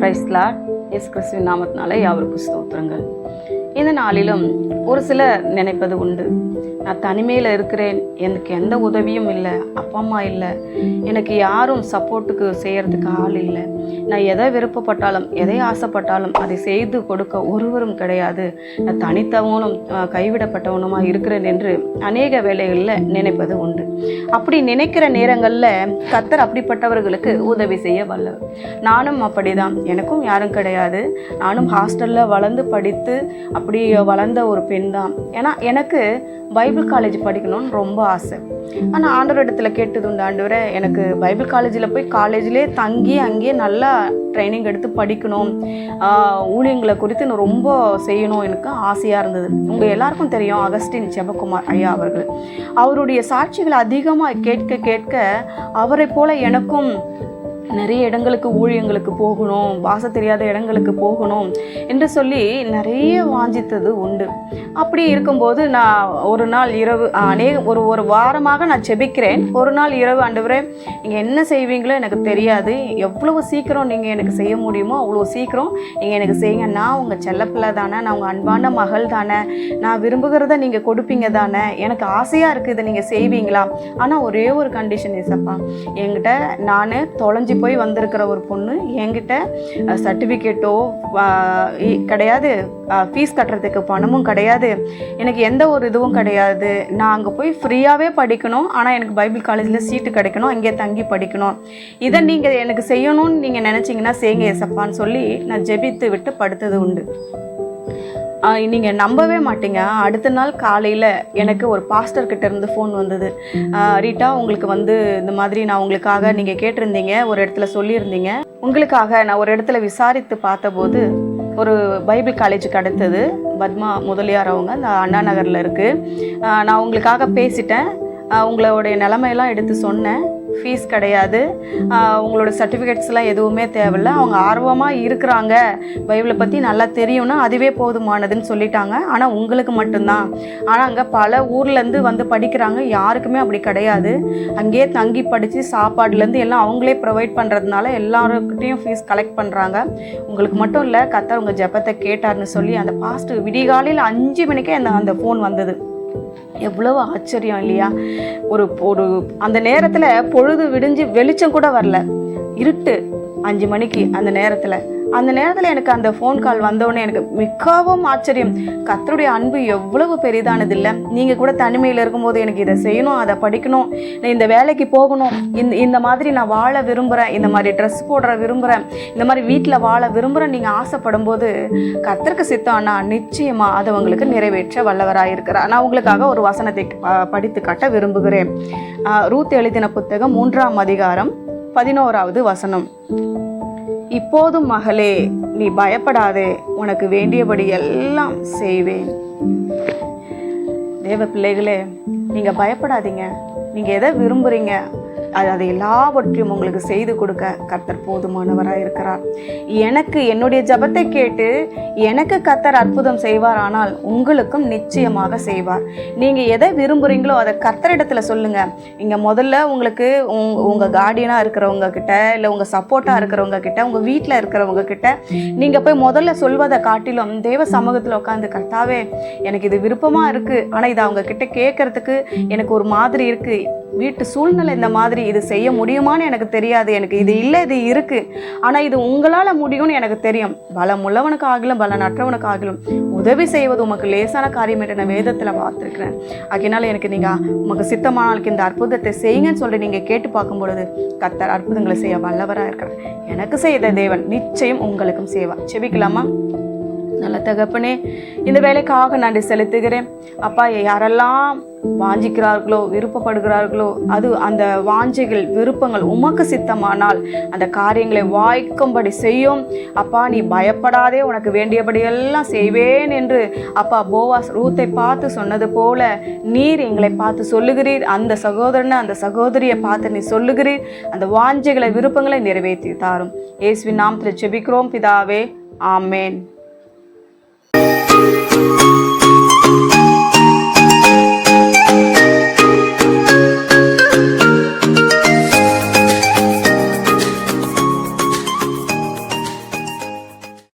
Price Lord. இயேசு கிறிஸ்துவின் நாமத்தினால யாவருக்கும் ஸ்தோத்திரங்கள். இந்த நாளிலும் ஒரு சிலர் நினைப்பது உண்டு, நான் தனிமையில் இருக்கிறேன், எனக்கு எந்த உதவியும் இல்லை, அப்பா அம்மா இல்லை, எனக்கு யாரும் சப்போர்ட்டுக்கு செய்கிறதுக்கு ஆள் இல்லை, நான் எதை விருப்பப்பட்டாலும் எதை ஆசைப்பட்டாலும் அதை செய்து கொடுக்க ஒருவரும் கிடையாது, நான் தனித்தவனும் கைவிடப்பட்டவனுமாக இருக்கிறேன் என்று அநேக வேளைகளில் நினைப்பது உண்டு. அப்படி நினைக்கிற நேரங்களில் கர்த்தர் அப்படிப்பட்டவர்களுக்கு உதவி செய்ய வல்லவர். நானும் அப்படிதான், எனக்கும் யாரும் கிடையாது, நானும் ஹாஸ்டலில் வளர்ந்து படித்து அப்படி வளர்ந்த ஒரு பெண் தான். ஏன்னா எனக்கு பைபிள் காலேஜ் படிக்கணும்னு ரொம்ப ஆசை. ஆனால் ஆண்டவர் இடத்துல கேட்டது உண்டு, ஆண்டவரே எனக்கு பைபிள் காலேஜில் போய் காலேஜ்லேயே தங்கி அங்கேயே நல்லா ட்ரைனிங் எடுத்து படிக்கணும், ஊழியங்களை குறித்து நான் ரொம்ப செய்யணும், எனக்கு ஆசையாக இருந்தது. உங்கள் எல்லாருக்கும் தெரியும் அகஸ்டின் ஜெபக்குமார் ஐயா அவர்கள். அவருடைய சாட்சிகளை அதிகமாக கேட்க கேட்க அவரை போல எனக்கும் நிறைய இடங்களுக்கு ஊழியங்களுக்கு போகணும், பாச தெரியாத இடங்களுக்கு போகணும் என்று சொல்லி நிறைய வாஞ்சித்தது உண்டு. அப்படி இருக்கும்போது நான் ஒரு நாள் இரவு ஒரு வாரமாக நான் செபிக்கிறேன். ஒரு நாள் இரவு, ஆண்டவரே நீங்கள் என்ன செய்வீங்களோ எனக்கு தெரியாது, எவ்வளவு சீக்கிரம் நீங்கள் எனக்கு செய்ய முடியுமோ அவ்வளோ சீக்கிரம் நீங்கள் எனக்கு செய்யுங்க, நான் உங்கள் செல்லப்பிள்ளை தானே, நான் உங்கள் அன்பான மகள் தானே, நான் விரும்புகிறத நீங்கள் கொடுப்பீங்க தானே, எனக்கு ஆசையாக இருக்குது, இதை நீங்கள் செய்வீங்களா? ஆனால் ஒரே ஒரு கண்டிஷன் ஏசப்பா, என்கிட்ட நான் தொலைஞ்சி போய் வந்திருக்கிற ஒரு பொண்ணு, என்கிட்ட சர்டிஃபிகேட்டோ கிடையாது, ஃபீஸ் கட்டுறதுக்கு பணமும் கிடையாது, எனக்கு எந்த ஒரு இதுவும் கிடையாது, நான் அங்கே போய் ஃப்ரீயாகவே படிக்கணும், ஆனால் எனக்கு பைபிள் காலேஜில் சீட்டு கிடைக்கணும், அங்கே தங்கி படிக்கணும், இதை நீங்கள் எனக்கு செய்யணும்னு நீங்கள் நினச்சிங்கன்னா செய்யுங்க ஏசப்பான்னு சொல்லி நான் ஜெபித்து விட்டு படுத்தது உண்டு. நீங்கள் நம்பவே மாட்டீங்க, அடுத்த நாள் காலையில் எனக்கு ஒரு பாஸ்டர்கிட்ட இருந்து ஃபோன் வந்தது. ரீட்டா, உங்களுக்கு இந்த மாதிரி நான் உங்களுக்காக நீங்கள் கேட்டிருந்தீங்க, ஒரு இடத்துல சொல்லியிருந்தீங்க, உங்களுக்காக நான் ஒரு இடத்துல விசாரித்து பார்த்தபோது ஒரு பைபிள் காலேஜ் கிடைத்தது. பத்மா முதலியார் அவங்க, அந்த அண்ணா நகரில் இருக்குது. நான் உங்களுக்காக பேசிட்டேன், உங்களுடைய நிலைமையெல்லாம் எடுத்து சொன்னேன், ஃபீஸ் கிடையாது, உங்களோட சர்டிஃபிகேட்ஸ்லாம் எதுவுமே தேவையில்லை, அவங்க ஆர்வமாக இருக்கிறாங்க, பைபிளை பற்றி நல்லா தெரியும்னா அதுவே போதுமானதுன்னு சொல்லிட்டாங்க. ஆனால் உங்களுக்கு மட்டும்தான், ஆனால் அங்கே பல ஊர்லேருந்து வந்து படிக்கிறாங்க, யாருக்குமே அப்படி கிடையாது, அங்கேயே தங்கி படித்து சாப்பாடுலேருந்து எல்லாம் அவங்களே ப்ரொவைட் பண்ணுறதுனால எல்லாருக்கிட்டையும் ஃபீஸ் கலெக்ட் பண்ணுறாங்க, உங்களுக்கு மட்டும் இல்லை, கர்த்தர் உங்கள் ஜெபத்தை கேட்டார்னு சொல்லி அந்த பாஸ்டர் விடிகாலையில் 5 மணிக்கே அந்த ஃபோன் வந்தது. எவ்வளவு ஆச்சரியம் இல்லையா? ஒரு அந்த நேரத்தில் பொழுது விடிஞ்சு வெளிச்சம் கூட வரல, இருட்டு 5 மணிக்கு அந்த நேரத்தில் எனக்கு அந்த ஃபோன் கால் வந்தோடனே எனக்கு மிகவும் ஆச்சரியம். கர்த்தருடைய அன்பு எவ்வளவு பெரிதானது இல்லை? நீங்கள் கூட தனிமையில் இருக்கும்போது எனக்கு இதை செய்யணும், அதை படிக்கணும், இந்த வேலைக்கு போகணும், இந்த மாதிரி நான் வாழ விரும்புகிறேன், இந்த மாதிரி ட்ரெஸ் போடுற விரும்புகிறேன், இந்த மாதிரி வீட்டில் வாழ விரும்புகிறேன் நீங்கள் ஆசைப்படும் போது கர்த்தருக்கு சித்தம்னா நிச்சயமாக அதை உங்களுக்கு நிறைவேற்ற வல்லவராக இருக்கிறார். நான் உங்களுக்காக ஒரு வசனத்தை படித்து காட்ட விரும்புகிறேன். ரூத் எழுதின புத்தகம் 3ஆம் அதிகாரம் 11வது வசனம். இப்போதும் மகளே, நீ பயப்படாதே, உனக்கு வேண்டியபடி எல்லாம் செய்வேன். தேவ பிள்ளைகளே, நீங்கள் பயப்படாதீங்க, நீங்கள் எதை விரும்புகிறீங்க அது எல்லாவற்றையும் உங்களுக்கு செய்து கொடுக்க கர்த்தர் போதுமானவராக இருக்கிறார். எனக்கு என்னுடைய ஜெபத்தை கேட்டு எனக்கு கர்த்தர் அற்புதம் செய்வார், ஆனால் உங்களுக்கும் நிச்சயமாக செய்வார். நீங்கள் எதை விரும்புகிறீங்களோ அதை கர்த்தரிடத்துல சொல்லுங்கள். இங்கே முதல்ல உங்களுக்கு உங்கள் கார்டியனாக இருக்கிறவங்க கிட்ட, இல்லை உங்கள் சப்போர்ட்டாக இருக்கிறவங்க கிட்ட, உங்கள் வீட்டில் இருக்கிறவங்க கிட்ட நீங்கள் போய் முதல்ல சொல்வதை காட்டிலும் தேவ சமூகத்தில் உட்காந்து, கர்த்தாவே எனக்கு இது விருப்பமாக இருக்குது, ஆனால் இது அவங்க கிட்ட கேட்கறதுக்கு எனக்கு ஒரு மாதிரி இருக்குது, வீட்டு சூழ்நிலை இந்த மாதிரி, இது செய்ய முடியுமான்னு எனக்கு தெரியாது, எனக்கு இது இல்லை, இது இருக்குது, ஆனால் இது உங்களால் முடியும்னு எனக்கு தெரியும், பலம் உள்ளவனுக்கு ஆகலும் பலனற்றவனுக்கு ஆகலும் உதவி செய்வது உமக்கு லேசான காரியம் என்று நான் வேதத்தில் பார்த்துருக்கிறேன். அதனால எனக்கு நீங்கள் உமக்கு சித்தமானாலுக்கு இந்த அற்புதத்தை செய்யுங்கன்னு சொல்லி நீங்கள் கேட்டு பார்க்கும் பொழுது கர்த்தர் அற்புதங்களை செய்ய வல்லவராக இருக்கிறார். எனக்கு செய்த தேவன் நிச்சயம் உங்களுக்கும் செய்வார். செபிக்கலாமா? நல்ல தகப்பனே, இந்த வேலைக்காக நன்றி செலுத்துகிறேன். அப்பா, யாரெல்லாம் வாஞ்சிக்கிறார்களோ விருப்பப்படுகிறார்களோ அந்த வாஞ்சைகள் விருப்பங்கள் உமக்கு சித்தமானால் அந்த காரியங்களை வாய்க்கும்படி செய்யும். அப்பா, நீ பயப்படாதே, உனக்கு வேண்டியபடியெல்லாம் செய்வேன் என்று அப்பா போவாஸ் ரூத்தை பார்த்து சொன்னது போல நீர் எங்களை பார்த்து சொல்லுகிறீர். அந்த சகோதரனை அந்த சகோதரியை பார்த்து நீ சொல்லுகிறீர். அந்த வாஞ்சைகளை விருப்பங்களை நிறைவேற்றி தாரும். இயேசுவின் நாமத்தில் ஜெபிக்கிறோம் பிதாவே, ஆமேன்.